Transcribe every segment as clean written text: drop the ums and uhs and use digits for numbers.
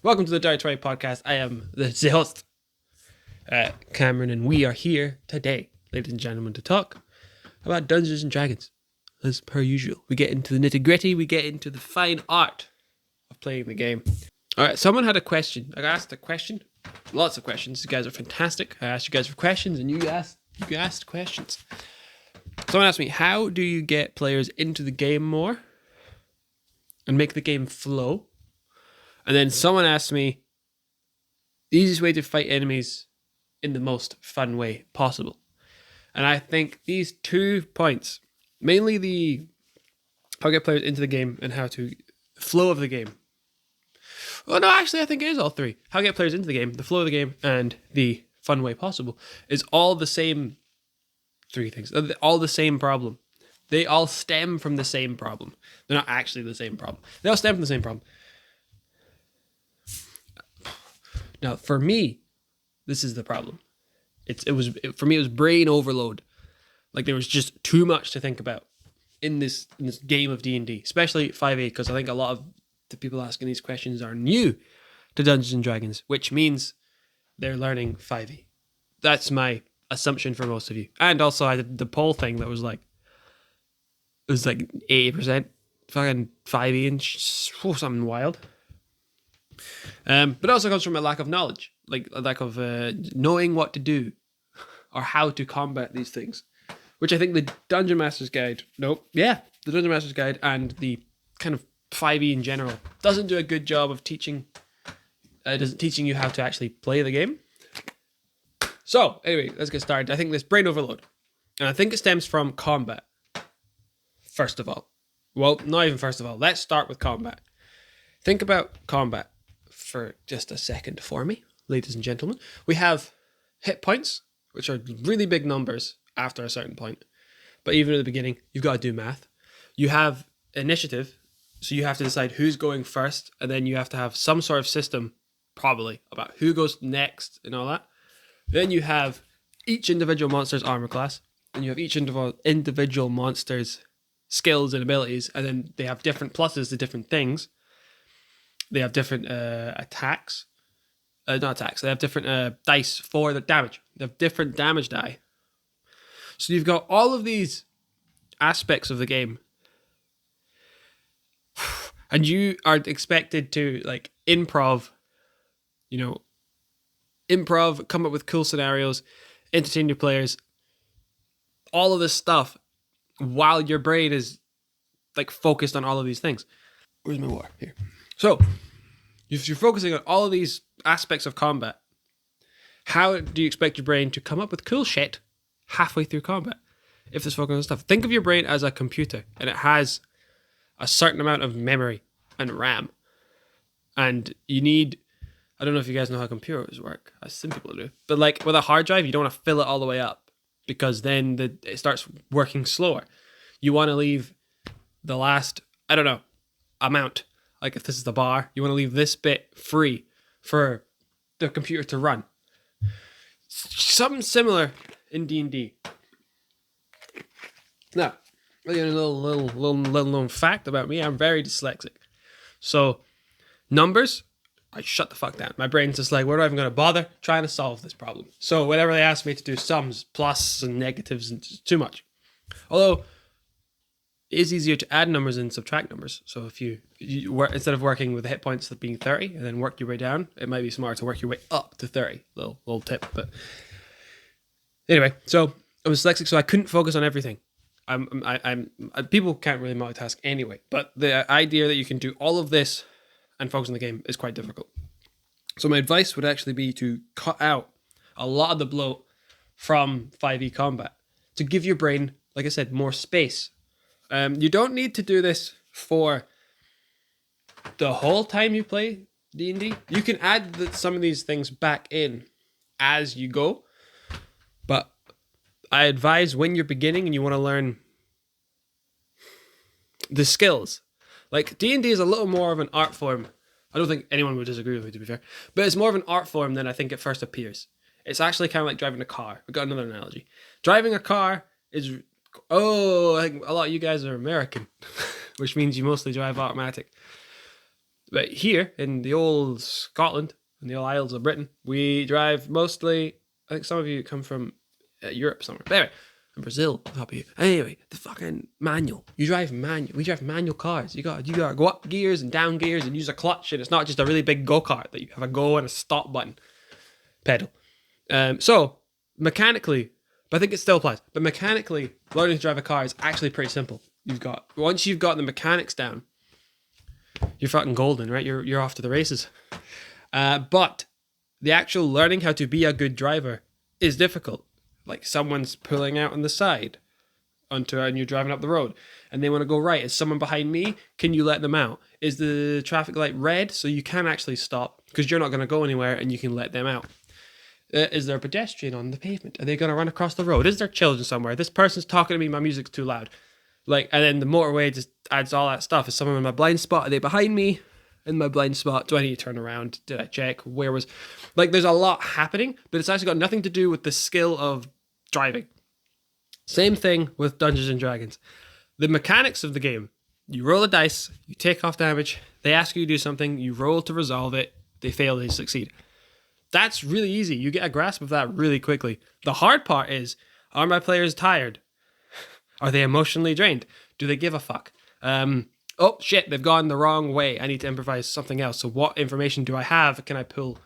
Welcome to the Durty podcast. I am the host, Cameron, and we are here today, ladies and gentlemen, to talk about Dungeons and Dragons. As per usual, we get into the nitty gritty, we get into the fine art of playing the game. All right, someone had a question. I asked a question, lots of questions. You guys are fantastic. I asked you guys for questions, and you asked questions. Someone asked me, how do you get players into the game more and make the game flow? And then someone asked me, the easiest way to fight enemies in the most fun way possible. And I think these 2 points, mainly the how to get players into the game and how to flow of the game. Well, no, actually, I think it is all 3. How to get players into the game, the flow of the game, and the fun way possible is all the same 3 things. All the same problem. They all stem from the same problem. They're not actually the same problem. They all stem from the same problem. Now, for me, this is the problem. For me, it was brain overload. Like there was just too much to think about in this game of D&D, especially 5e, because I think a lot of the people asking these questions are new to Dungeons and Dragons, which means they're learning 5e. That's my assumption for most of you. And also, I did the poll thing that was like, it was like 80% fucking 5e and something wild. But it also comes from a lack of knowledge, like a lack of knowing what to do or how to combat these things, which I think the Dungeon Master's Guide, the Dungeon Master's Guide and the kind of 5e in general doesn't do a good job of teaching you how to actually play the game. So anyway, let's get started. I think this brain overload, and I think it stems from combat. First of all, well, not even first of all, let's start with combat. Think about combat for just a second for me, ladies and gentlemen. We have hit points, which are really big numbers after a certain point. But even at the beginning, you've got to do math. You have initiative, so you have to decide who's going first, and then you have to have some sort of system, probably, about who goes next and all that. Then you have each individual monster's armor class, and you have each individual monster's skills and abilities, and then they have different pluses to different things. They have different attacks. Not attacks. They have different dice for the damage. They have different damage die. So you've got all of these aspects of the game. And you are expected to like improv, come up with cool scenarios, entertain your players, all of this stuff while your brain is like focused on all of these things. Where's my water? Here. So, if you're focusing on all of these aspects of combat, how do you expect your brain to come up with cool shit halfway through combat? If there's focus on stuff. Think of your brain as a computer, and it has a certain amount of memory and RAM. And you need, I don't know if you guys know how computers work. Some people do. But like with a hard drive, you don't want to fill it all the way up because then it starts working slower. You want to leave the last, amount. Like if this is the bar, you want to leave this bit free for the computer to run. Something similar in D&D. Now, a little known fact about me: I'm very dyslexic. So, numbers, I shut the fuck down. My brain's just like, what am I even going to bother trying to solve this problem? So, whenever they ask me to do sums, plus and negatives, and it's too much. Although it is easier to add numbers and subtract numbers. So if you work, instead of working with the hit points of being 30 and then work your way down, it might be smarter to work your way up to 30. Little tip. But anyway, so I was dyslexic, so I couldn't focus on everything. People can't really multitask anyway. But the idea that you can do all of this and focus on the game is quite difficult. So my advice would actually be to cut out a lot of the bloat from 5e combat to give your brain, like I said, more space. You don't need to do this for the whole time you play D&D. You can add some of these things back in as you go. But I advise when you're beginning and you want to learn the skills. Like D&D is a little more of an art form. I don't think anyone would disagree with me, to be fair. But it's more of an art form than I think it first appears. It's actually kind of like driving a car. I've got another analogy. Driving a car is... I think a lot of you guys are American, which means you mostly drive automatic. But here in the old Scotland, in the old Isles of Britain, we drive mostly. I think some of you come from Europe somewhere. But anyway, in Brazil, copy. Anyway, the fucking manual. You drive manual. We drive manual cars. You got to go up gears and down gears and use a clutch, and it's not just a really big go-kart that you have a go and a stop button pedal. So mechanically, but I think it still applies. But mechanically, learning to drive a car is actually pretty simple. Once you've got the mechanics down, you're fucking golden, right? You're off to the races. But the actual learning how to be a good driver is difficult. Like someone's pulling out on the side and you're driving up the road and they want to go right. Is someone behind me? Can you let them out? Is the traffic light red so you can actually stop because you're not going to go anywhere and you can let them out? Is there a pedestrian on the pavement? Are they going to run across the road? Is there children somewhere? This person's talking to me, my music's too loud. Like, and then the motorway just adds all that stuff. Is someone in my blind spot? Are they behind me? In my blind spot, do I need to turn around? Did I check? Where was... Like, there's a lot happening, but it's actually got nothing to do with the skill of driving. Same thing with Dungeons and Dragons. The mechanics of the game. You roll a dice, you take off damage, they ask you to do something, you roll to resolve it, they fail, they succeed. That's really easy. You get a grasp of that really quickly. The hard part is, are my players tired? Are they emotionally drained? Do they give a fuck? Oh shit, they've gone the wrong way. I need to improvise something else. So what information do I have? Can I pull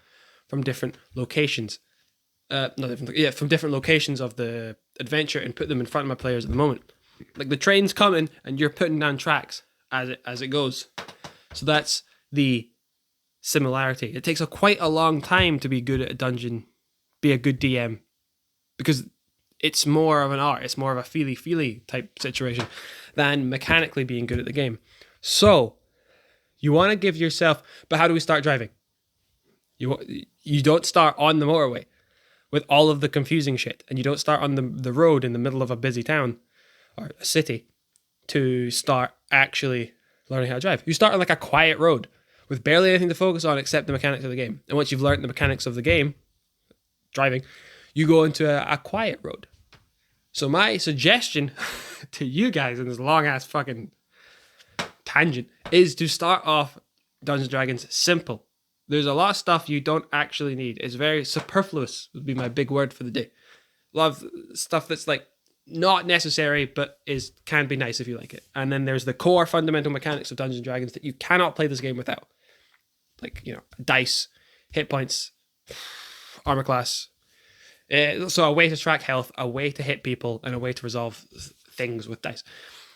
from different locations? From different locations of the adventure and put them in front of my players at the moment. Like the train's coming and you're putting down tracks as it goes. So that's the similarity. It takes quite a long time to be good at a dungeon, be a good DM, because it's more of an art. It's more of a feely type situation than mechanically being good at the game. So you want to give yourself, but how do we start driving? You don't start on the motorway with all of the confusing shit, and you don't start on the road in the middle of a busy town or a city to start actually learning how to drive. You start on like a quiet road with barely anything to focus on except the mechanics of the game. And once you've learned the mechanics of the game, driving, you go into a quiet road. So my suggestion to you guys in this long ass fucking tangent is to start off Dungeons & Dragons simple. There's a lot of stuff you don't actually need. It's very superfluous would be my big word for the day. A lot of stuff that's like not necessary but can be nice if you like it. And then there's the core fundamental mechanics of Dungeons & Dragons that you cannot play this game without. Like, dice, hit points, armor class. So a way to track health, a way to hit people, and a way to resolve things with dice.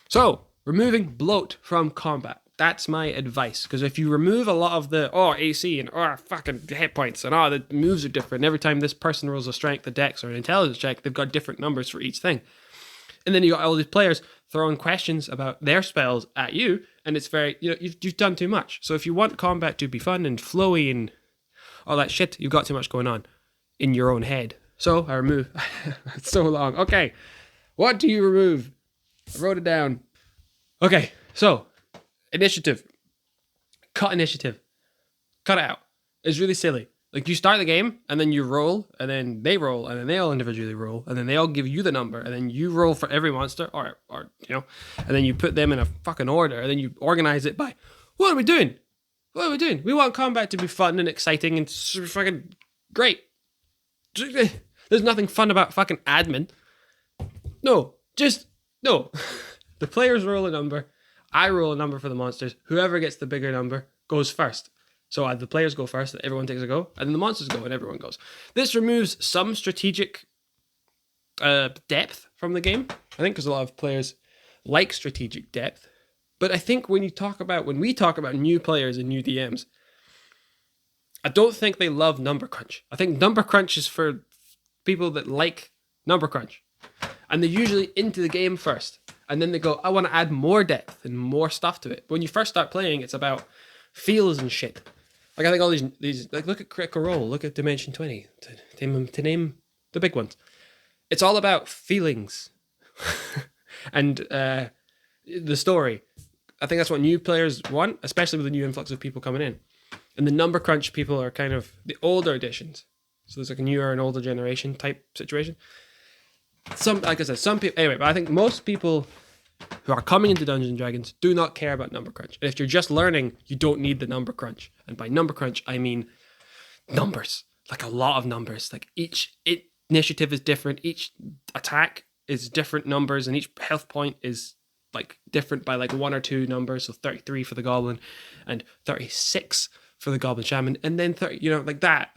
So, removing bloat from combat. That's my advice. Because if you remove a lot of the, AC and, fucking hit points, and, the moves are different. Every time this person rolls a strength, a dex, or an intelligence check, they've got different numbers for each thing. And then you got all these players throwing questions about their spells at you, and it's very, you've done too much. So if you want combat to be fun and flowy and all that shit, you've got too much going on in your own head. So I remove. It's so long. Okay. What do you remove? I wrote it down. Okay. So initiative. Cut initiative. Cut it out. It's really silly. Like you start the game and then you roll and then they roll and then they all individually roll and then they all give you the number and then you roll for every monster or and then you put them in a fucking order and then you organize it by what are we doing? What are we doing? We want combat to be fun and exciting and fucking great. There's nothing fun about fucking admin. No. The players roll a number. I roll a number for the monsters. Whoever gets the bigger number goes first. So the players go first, everyone takes a go, and then the monsters go and everyone goes. This removes some strategic depth from the game, I think, because a lot of players like strategic depth. But I think when we talk about new players and new DMs, I don't think they love number crunch. I think number crunch is for people that like number crunch. And they're usually into the game first. And then they go, I want to add more depth and more stuff to it. But when you first start playing, it's about feels and shit. Like I think all these like look at Critical Role, look at Dimension 20, to name the big ones. It's all about feelings and the story. I think that's what new players want, especially with the new influx of people coming in. And the number crunch people are kind of the older editions. So there's like a newer and older generation type situation. Some people, anyway, but I think most people who are coming into Dungeons and Dragons do not care about number crunch. And if you're just learning, you don't need the number crunch. And by number crunch, I mean numbers, like a lot of numbers. Like each initiative is different. Each attack is different numbers, and each health point is like different by like 1 or 2 numbers. So 33 for the goblin and 36 for the goblin shaman, and then 30, like that.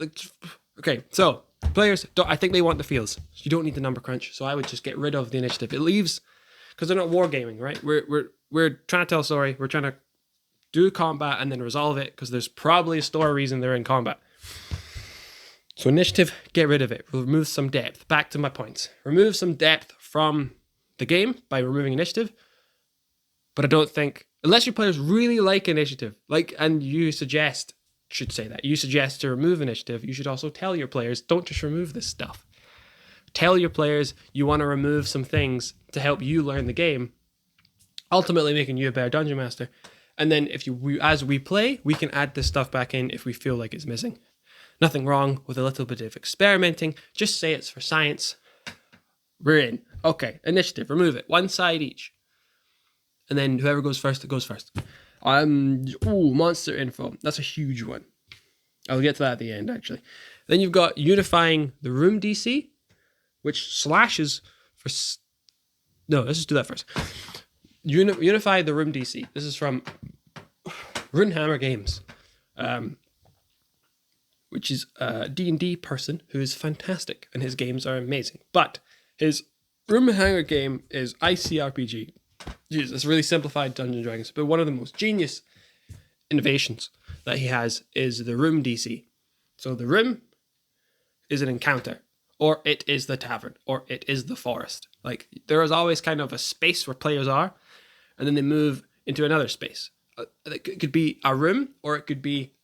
Okay, so players, I think they want the feels. You don't need the number crunch. So I would just get rid of the initiative. It leaves, because they're not wargaming, right? We're trying to tell a story. We're trying to do combat and then resolve it, because there's probably a story reason they're in combat. So initiative, get rid of it. Remove some depth. Back to my points. Remove some depth from the game by removing initiative. But I don't think, unless your players really like initiative, and you suggest to remove initiative, you should also tell your players, don't just remove this stuff. Tell your players you want to remove some things to help you learn the game, ultimately making you a better dungeon master. And then as we play, we can add this stuff back in if we feel like it's missing. Nothing wrong with a little bit of experimenting. Just say it's for science. We're in. Okay, initiative, remove it. 1 side each. And then whoever goes first, goes first. Monster info. That's a huge one. I'll get to that at the end, actually. Then you've got unifying the room DC, which slashes for... No, let's just do that first. Unify the room DC. This is from Runehammer Games. Which is a D&D person who is fantastic, and his games are amazing. But his Runehammer game is ICRPG. Jeez, it's really simplified Dungeons & Dragons, but one of the most genius innovations that he has is the room DC. So the room is an encounter, or it is the tavern, or it is the forest. Like, there is always kind of a space where players are, and then they move into another space. It could be a room, or it could be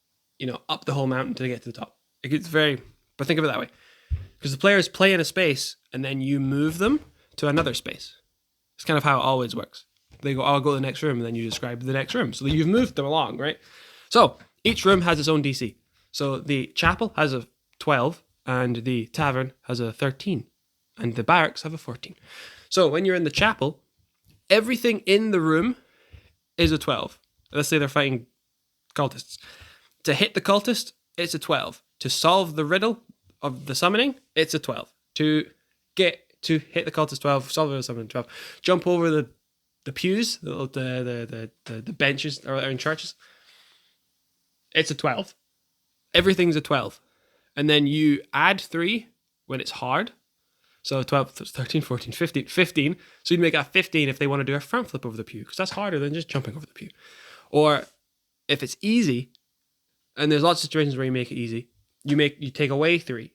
up the whole mountain to get to the top. But think of it that way. Because the players play in a space, and then you move them to another space. It's kind of how it always works. They go, I'll go to the next room, and then you describe the next room. So you've moved them along, right? So each room has its own DC. So the chapel has a 12, and the tavern has a 13, and the barracks have a 14. So when you're in the chapel, everything in the room is a 12. Let's say they're fighting cultists. To hit the cultist, it's a 12. To solve the riddle of the summoning, it's a 12. To hit the cultist, 12. Solve the summoning, 12. Jump over the pews, the benches that are in churches, it's a 12. Everything's a 12. And then you add 3 when it's hard. So 12, 13, 14, 15. So you'd make a 15 if they want to do a front flip over the pew, because that's harder than just jumping over the pew. Or if it's easy, and there's lots of situations where you make it easy, you take away 3.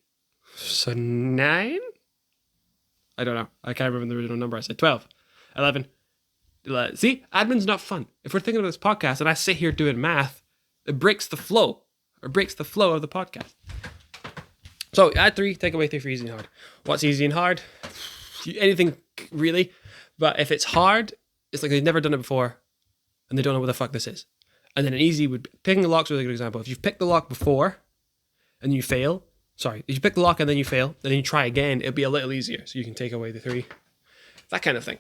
So 9? I don't know. I can't remember the original number. I said 12, 11. See, admin's not fun. If we're thinking of this podcast and I sit here doing math, it breaks the flow of the podcast. So add 3, take away 3 for easy and hard. What's easy and hard? Anything really. But if it's hard, it's like they've never done it before and they don't know what the fuck this is. And then an easy would be, picking the lock's a really good example. If you've picked the lock before and you fail, if you pick the lock and then you fail, and then you try again, it'll be a little easier. So you can take away the 3. That kind of thing.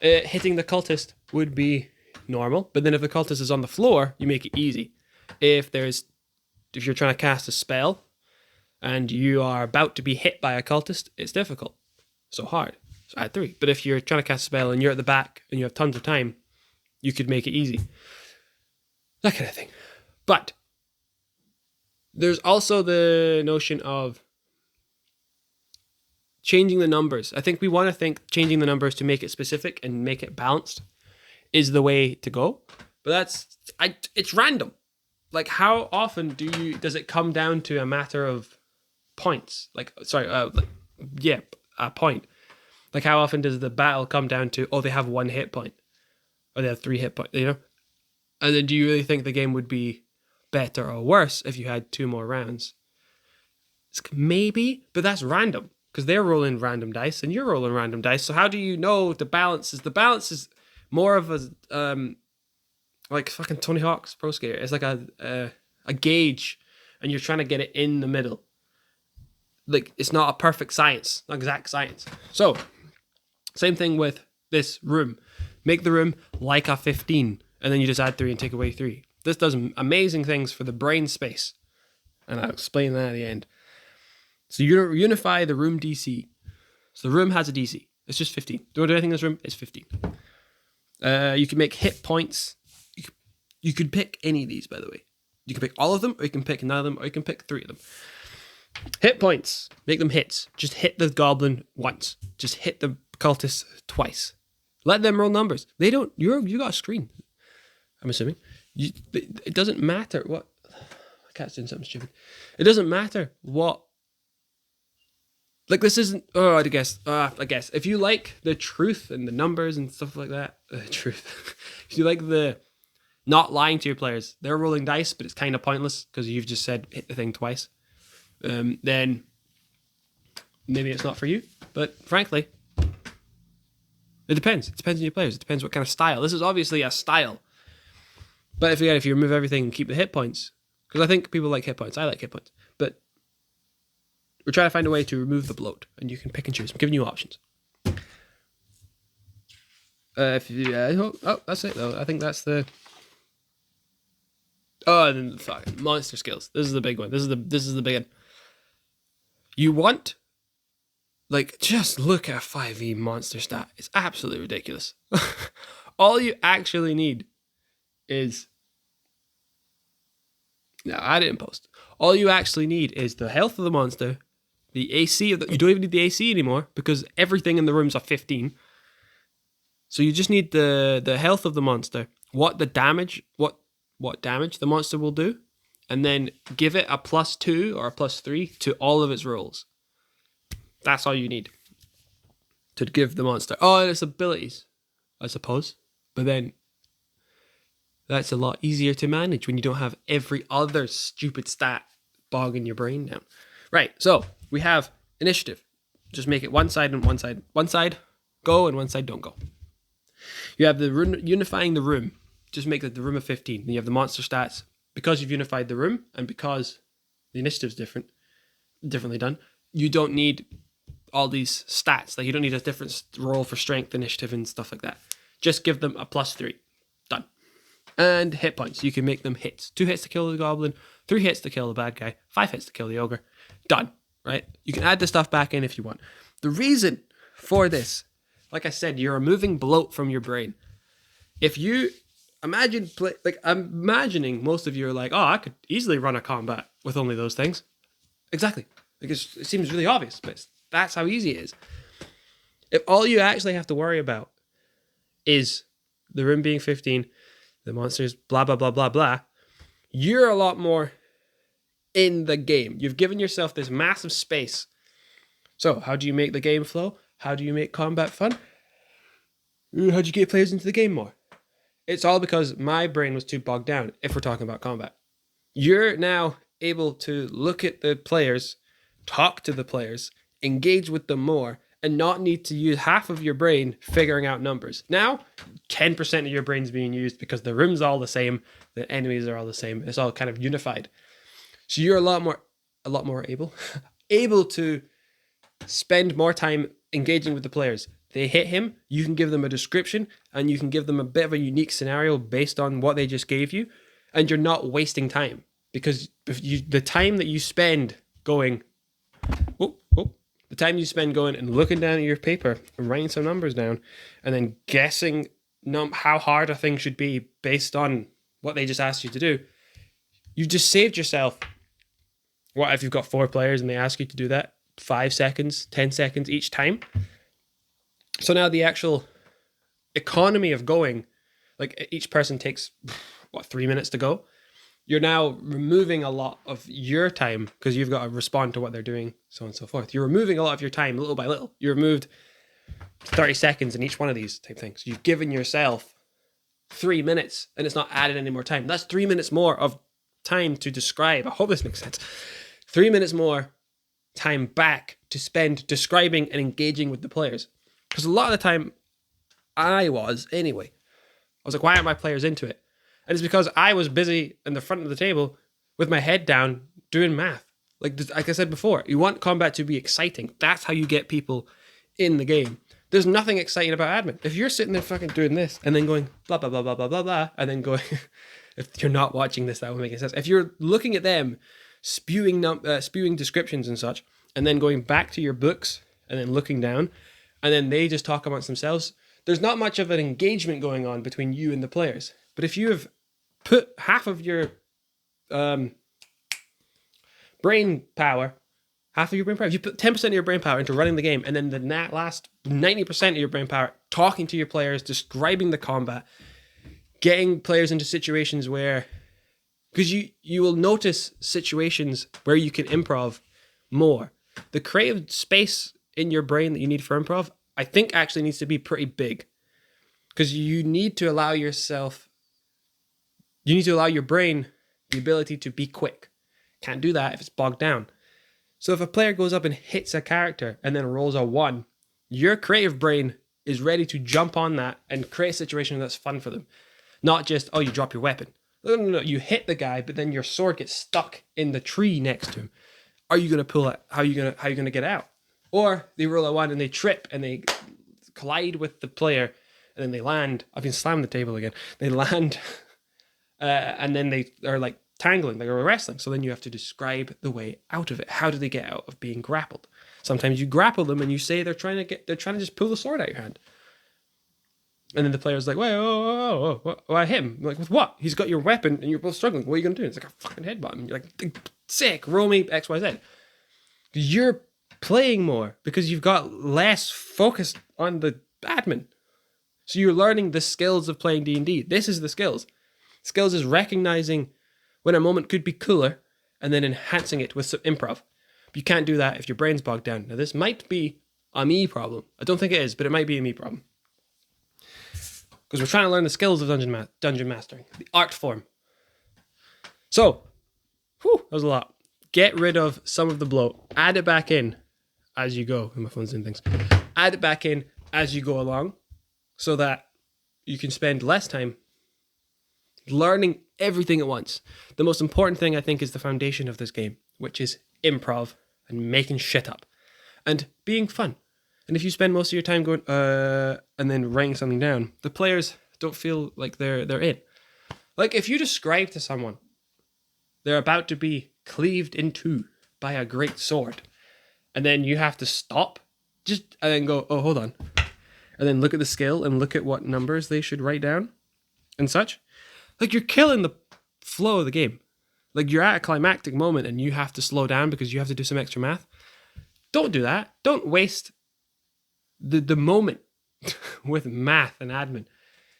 Hitting the cultist would be normal, but then if the cultist is on the floor, you make it easy. If you're trying to cast a spell and you are about to be hit by a cultist, it's difficult. So hard. So add 3. But if you're trying to cast a spell and you're at the back and you have tons of time, you could make it easy. That kind of thing. But there's also the notion of changing the numbers. I think we want to think changing the numbers to make it specific and make it balanced is the way to go. But it's random. Like, how often does it come down to a matter of points? A point. Like, how often does the battle come down to, they have 1 hit point, or they have 3 hit points, And then do you really think the game would be better or worse if you had 2 more rounds? Maybe, but that's random, because they're rolling random dice and you're rolling random dice. So how do you know the balance is? The balance is more of a like fucking Tony Hawk's Pro Skater. It's like a gauge, and you're trying to get it in the middle. Like, it's not a perfect science, not exact science. So same thing with this room. Make the room like a 15, and then you just add 3 and take away 3. This does amazing things for the brain space, and I'll explain that at the end. So you unify the room DC. So the room has a DC. It's just 15. Don't do anything in this room. It's 15. You can make hit points. You could pick any of these, by the way. You can pick all of them, or you can pick none of them, or you can pick 3 of them. Hit points. Make them hits. Just hit the goblin once. Just hit the cultist twice. Let them roll numbers. They don't. You got a screen. I'm assuming. It doesn't matter what. My cat's doing something stupid. It doesn't matter what. Like, this isn't. Oh, I guess. If you like the truth and the numbers and stuff like that, truth. If you like the not lying to your players, they're rolling dice, but it's kind of pointless because you've just said hit the thing twice. Then maybe it's not for you. But frankly, it depends. It depends on your players. It depends what kind of style. This is obviously a style. But if you remove everything and keep the hit points, because I think people like hit points. I like hit points. But we're trying to find a way to remove the bloat, and you can pick and choose. I'm giving you options. That's it though. I think that's the. Oh, and then fucking monster skills. This is the big one. This is the big one. You want, like, just look at 5e monster stat. It's absolutely ridiculous. All you actually need is. No, I didn't post. All you actually need is the health of the monster, the AC of the. You don't even need the AC anymore because everything in the room's a 15. So you just need the health of the monster, what damage the monster will do, and then give it a +2 or a +3 to all of its rolls. That's all you need to give the monster. Oh, and its abilities, I suppose. But then that's a lot easier to manage when you don't have every other stupid stat bogging your brain down. Right, so we have initiative. Just make it one side and one side. One side go and one side don't go. You have the unifying the room. Just make the room of 15. Then you have the monster stats. Because you've unified the room and because the initiative's differently done, you don't need all these stats. Like, you don't need a different roll for strength, initiative, and stuff like that. Just give them a +3. Done. And hit points. You can make them hits. 2 hits to kill the goblin, 3 hits to kill the bad guy, 5 hits to kill the ogre. Done. Right? You can add this stuff back in if you want. The reason for this, like I said, you're removing bloat from your brain. If you imagine, I'm imagining most of you are like, oh, I could easily run a combat with only those things. Exactly. Like, it seems really obvious, but that's how easy it is. If all you actually have to worry about is the room being 15, the monsters, blah, blah, blah, blah, blah, you're a lot more in the game. You've given yourself this massive space. So how do you make the game flow? How do you make combat fun? How do you get players into the game more? It's all because my brain was too bogged down if we're talking about combat. You're now able to look at the players, talk to the players, engage with them more, and not need to use half of your brain figuring out numbers. Now, 10% of your brain's being used because the room's all the same, the enemies are all the same. It's all kind of unified. So you're a lot more able to spend more time engaging with the players. They hit him, you can give them a description, and you can give them a bit of a unique scenario based on what they just gave you, and you're not wasting time. Because the time that you spend going, the time you spend going and looking down at your paper and writing some numbers down, and then guessing how hard a thing should be based on what they just asked you to do, you just saved yourself. What if you've got 4 players and they ask you to do that? 5 seconds, 10 seconds each time. So now the actual economy of going, like each person takes, 3 minutes to go? You're now removing a lot of your time because you've got to respond to what they're doing, so on and so forth. You're removing a lot of your time little by little. You removed 30 seconds in each one of these type things. You've given yourself 3 minutes and it's not added any more time. That's 3 minutes more of time to describe. I hope this makes sense. 3 minutes more time back to spend describing and engaging with the players. Because a lot of the time, I was like, why aren't my players into it? And it's because I was busy in the front of the table with my head down doing math. Like I said before, you want combat to be exciting. That's how you get people in the game. There's nothing exciting about admin. If you're sitting there fucking doing this and then going blah, blah, blah, blah, blah, blah, blah, and then going, if you're not watching this, that would make sense. If you're looking at them spewing descriptions and such, and then going back to your books and then looking down, and then they just talk amongst themselves, there's not much of an engagement going on between you and the players. But if you have put half of your brain power, if you put 10% of your brain power into running the game, and then the last 90% of your brain power talking to your players, describing the combat, getting players into situations where, because you will notice situations where you can improv more. The creative space in your brain that you need for improv, I think actually needs to be pretty big, because you need to allow your brain the ability to be quick. Can't do that if it's bogged down. So if a player goes up and hits a character and then rolls a 1, your creative brain is ready to jump on that and create a situation that's fun for them. Not just, oh, you drop your weapon. No. You hit the guy, but then your sword gets stuck in the tree next to him. Are you going to pull it? How are you going to get out? Or they roll a 1 and they trip and they collide with the player and then they land. I've been slamming the table again. They land and then they are like tangling, like we're wrestling. So then you have to describe the way out of it. How do they get out of being grappled? Sometimes you grapple them and you say they're trying to just pull the sword out of your hand. And then the player's like, wait, I hit him. I'm like, with what? He's got your weapon and you're both struggling. What are you going to do? It's like a fucking headbutt him. You're like, sick, roll me XYZ. You're playing more because you've got less focus on the admin. So you're learning the skills of playing D&D. This is the skills. Skills is recognizing when a moment could be cooler and then enhancing it with some improv. But you can't do that if your brain's bogged down. Now, this might be a me problem. I don't think it is, but it might be a me problem. Because we're trying to learn the skills of dungeon mastering, the art form. So, that was a lot. Get rid of some of the bloat. Add it back in as you go. My phone's doing things. Add it back in as you go along so that you can spend less time learning everything at once. The most important thing, I think, is the foundation of this game, which is improv and making shit up and being fun. And if you spend most of your time going, and then writing something down, the players don't feel like they're in. Like if you describe to someone they're about to be cleaved in two by a great sword, and then you have to stop, and then go, oh, hold on. And then look at the skill and look at what numbers they should write down and such. Like you're killing the flow of the game. Like you're at a climactic moment and you have to slow down because you have to do some extra math. Don't do that. Don't waste the moment with math and admin.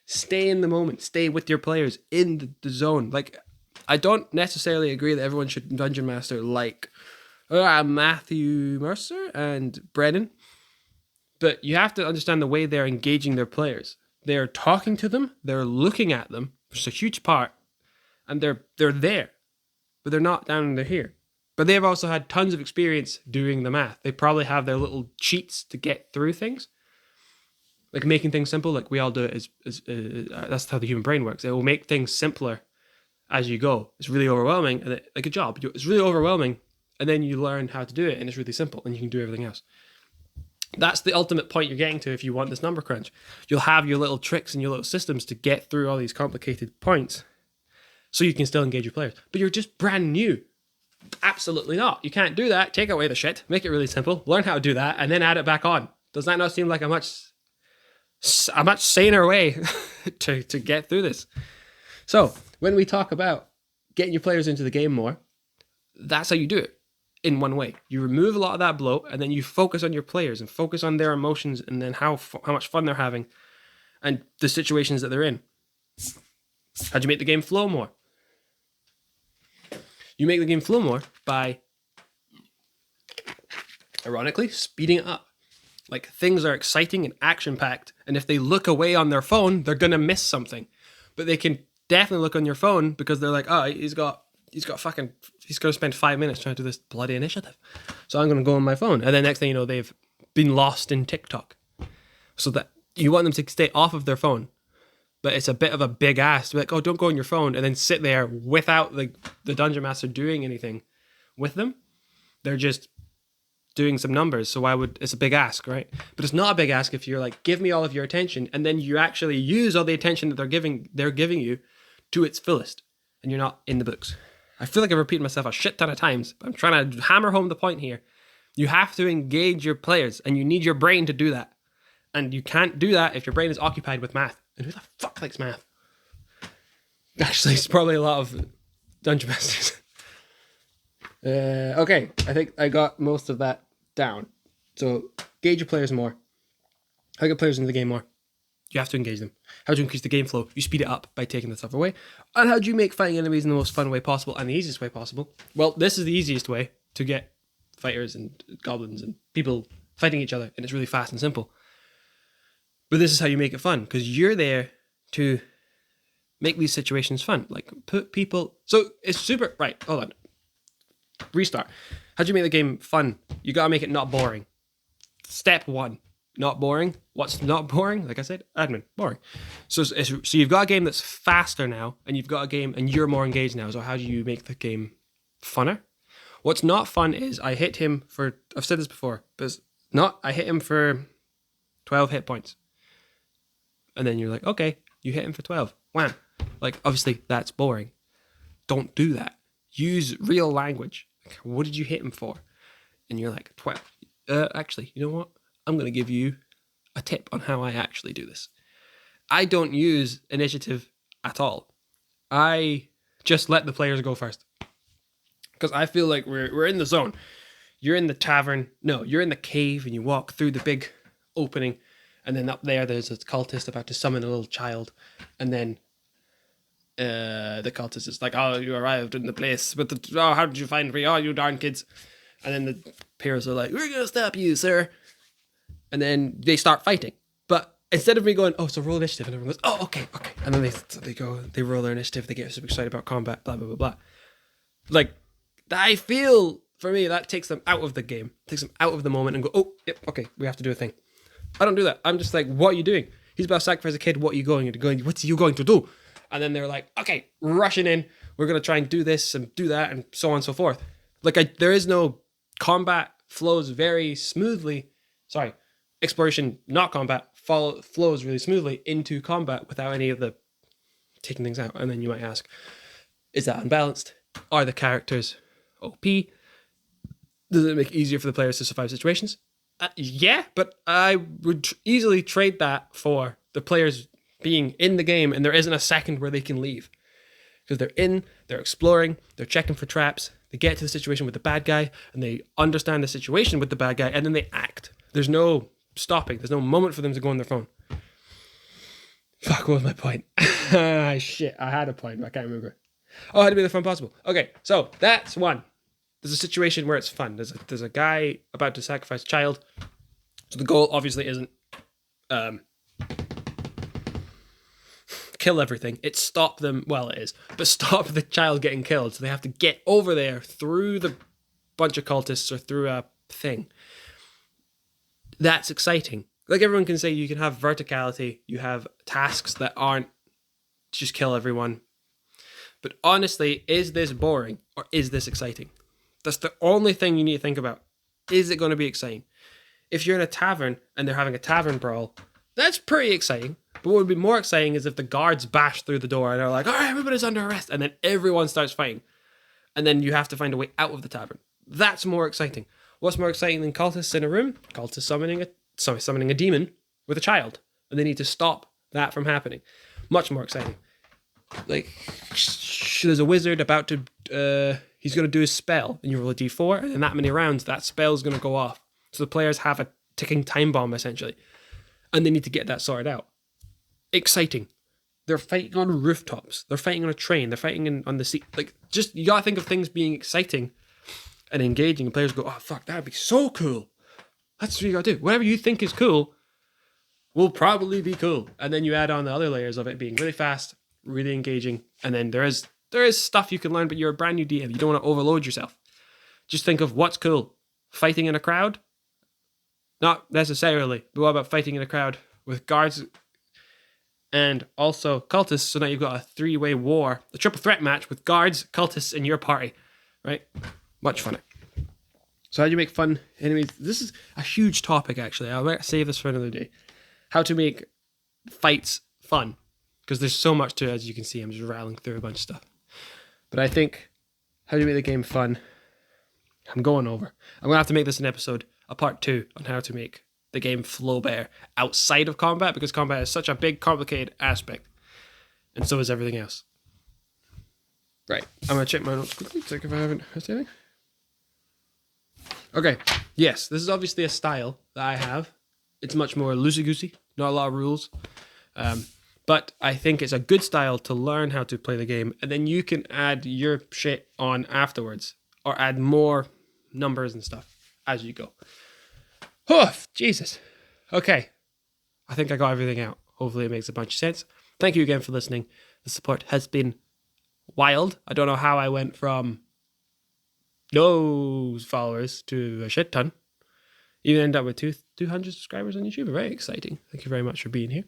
Stay in the moment. Stay with your players in the zone. Like, I don't necessarily agree that everyone should dungeon master like Matthew Mercer and Brennan, but you have to understand the way they're engaging their players. They're talking to them. They're looking at them, which is a huge part, and they're there, but they're not down and they're here. But they've also had tons of experience doing the math. They probably have their little cheats to get through things. Like making things simple, like we all do it, that's how the human brain works. It will make things simpler as you go. It's really overwhelming, and like a job. It's really overwhelming, and then you learn how to do it, and it's really simple, and you can do everything else. That's the ultimate point you're getting to if you want this number crunch. You'll have your little tricks and your little systems to get through all these complicated points so you can still engage your players. But you're just brand new. Absolutely not. You can't do that. Take away the shit. Make it really simple. Learn how to do that and then add it back on. Does that not seem like a much saner way to get through this? So when we talk about getting your players into the game more, that's how you do it in one way. You remove a lot of that bloat and then you focus on your players and focus on their emotions and then how much fun they're having and the situations that they're in. How'd you make the game flow more? You make the game flow more by, ironically, speeding it up. Like, things are exciting and action-packed, and if they look away on their phone, they're going to miss something. But they can definitely look on your phone because they're like, oh, he's going to spend 5 minutes trying to do this bloody initiative. So I'm going to go on my phone. And then next thing you know, they've been lost in TikTok. So that you want them to stay off of their phone. But it's a bit of a big ask to be like, oh, don't go on your phone, and then sit there without the Dungeon Master doing anything with them. They're just doing some numbers. So it's a big ask, right? But it's not a big ask if you're like, give me all of your attention, and then you actually use all the attention that they're giving you to its fullest, and you're not in the books. I feel like I've repeated myself a shit ton of times, but I'm trying to hammer home the point here. You have to engage your players, and you need your brain to do that. And you can't do that if your brain is occupied with math. And who the fuck likes math? Actually, it's probably a lot of Dungeon Masters. Okay, I think I got most of that down. So, engage your players more. How to get players into the game more? You have to engage them. How do you increase the game flow? You speed it up by taking the stuff away. And how do you make fighting enemies in the most fun way possible and the easiest way possible? Well, this is the easiest way to get fighters and goblins and people fighting each other, and it's really fast and simple. But this is how you make it fun, because you're there to make these situations fun. Like, put people... So, it's super... Right, hold on. Restart. How do you make the game fun? You gotta make it not boring. Step 1. Not boring. What's not boring? Like I said, admin. Boring. So you've got a game that's faster now, and you've got a game, and you're more engaged now. So how do you make the game funner? What's not fun is I hit him for... I've said this before, but it's not... I hit him for 12 hit points. And then you're like, okay, you hit him for 12. Wham. Like, obviously, that's boring. Don't do that. Use real language. Like, what did you hit him for? And you're like, 12. Actually, you know what? I'm going to give you a tip on how I actually do this. I don't use initiative at all. I just let the players go first. Because I feel like we're in the zone. You're in the tavern. No, you're in the cave and you walk through the big opening. And then up there's a cultist about to summon a little child. And then the cultist is like, oh, you arrived in the place. How did you find me? Oh, you darn kids. And then the peers are like, we're going to stop you, sir. And then they start fighting. But instead of me going, oh, so roll initiative. And everyone goes, oh, okay. And then they roll their initiative. They get super excited about combat, blah, blah, blah, blah. Like, I feel, for me, that takes them out of the game. Takes them out of the moment and go, oh, yep, okay, we have to do a thing. I don't do that. I'm just like, what are you doing? He's about to sacrifice a kid. What are you going to do? What's you going to do? And then they're like, okay, rushing in. We're going to try and do this and do that and so on and so forth. Like, there is no combat flows very smoothly. Sorry, exploration, not combat, flows really smoothly into combat without any of the taking things out. And then you might ask, is that unbalanced? Are the characters OP? Does it make it easier for the players to survive situations? Yeah, but I would easily trade that for the players being in the game and there isn't a second where they can leave. Because they're exploring, they're checking for traps, they get to the situation with the bad guy, and they understand the situation with the bad guy, and then they act. There's no stopping. There's no moment for them to go on their phone. Fuck, what was my point? Shit, I had a point, but I can't remember. Oh, how to be the fun possible. Okay, so that's one. There's a situation where it's fun. There's a guy about to sacrifice a child. So the goal obviously isn't kill everything. It's stop them. Well, it is. But stop the child getting killed. So they have to get over there through the bunch of cultists or through a thing. That's exciting. Like everyone can say, you can have verticality. You have tasks that aren't just kill everyone. But honestly, is this boring or is this exciting? That's the only thing you need to think about. Is it going to be exciting? If you're in a tavern and they're having a tavern brawl, that's pretty exciting. But what would be more exciting is if the guards bash through the door and they're like, all right, everybody's under arrest. And then everyone starts fighting. And then you have to find a way out of the tavern. That's more exciting. What's more exciting than cultists in a room? Cultists summoning a demon with a child. And they need to stop that from happening. Much more exciting. Like, there's a wizard about to... he's going to do his spell, and you roll a d4, and in that many rounds, that spell's going to go off. So the players have a ticking time bomb, essentially. And they need to get that sorted out. Exciting. They're fighting on rooftops. They're fighting on a train. They're fighting on the sea. Like, just, you gotta think of things being exciting and engaging, and players go, oh, fuck, that'd be so cool. That's what you gotta do. Whatever you think is cool will probably be cool. And then you add on the other layers of it being really fast, really engaging, and then there is stuff you can learn, but you're a brand new DM. You don't want to overload yourself. Just think of what's cool. Fighting in a crowd? Not necessarily. But what about fighting in a crowd with guards and also cultists? So now you've got a three-way war, a triple threat match with guards, cultists, and your party. Right? Much funner. So how do you make fun enemies? This is a huge topic, actually. I might save this for another day. How to make fights fun. Because there's so much to it, as you can see. I'm just rattling through a bunch of stuff. But I think, how do you make the game fun? I'm going over. I'm going to have to make this an episode, a part 2, on how to make the game flow better outside of combat, because combat is such a big, complicated aspect. And so is everything else. Right. I'm going to check my notes quickly, check if I haven't missed anything. Okay. Yes, this is obviously a style that I have. It's much more loosey-goosey, not a lot of rules. But I think it's a good style to learn how to play the game, and then you can add your shit on afterwards, or add more numbers and stuff as you go. Oh, Jesus. Okay. I think I got everything out. Hopefully it makes a bunch of sense. Thank you again for listening. The support has been wild. I don't know how I went from no followers to a shit ton. Even end up with 200 subscribers on YouTube. Very exciting. Thank you very much for being here.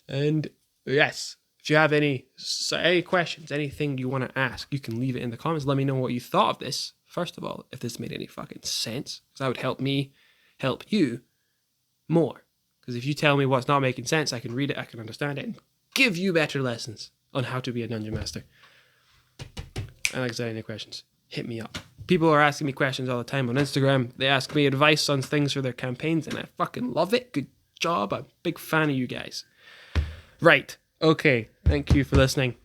And yes, if you have any questions, anything you want to ask, you can leave it in the comments. Let me know what you thought of this. First of all, if this made any fucking sense, because that would help me help you more. Because if you tell me what's not making sense, I can read it, I can understand it, and give you better lessons on how to be a dungeon master. And like I said, any questions, hit me up. People are asking me questions all the time on Instagram. They ask me advice on things for their campaigns, and I fucking love it. Good job. I'm a big fan of you guys. Right. Okay. Thank you for listening.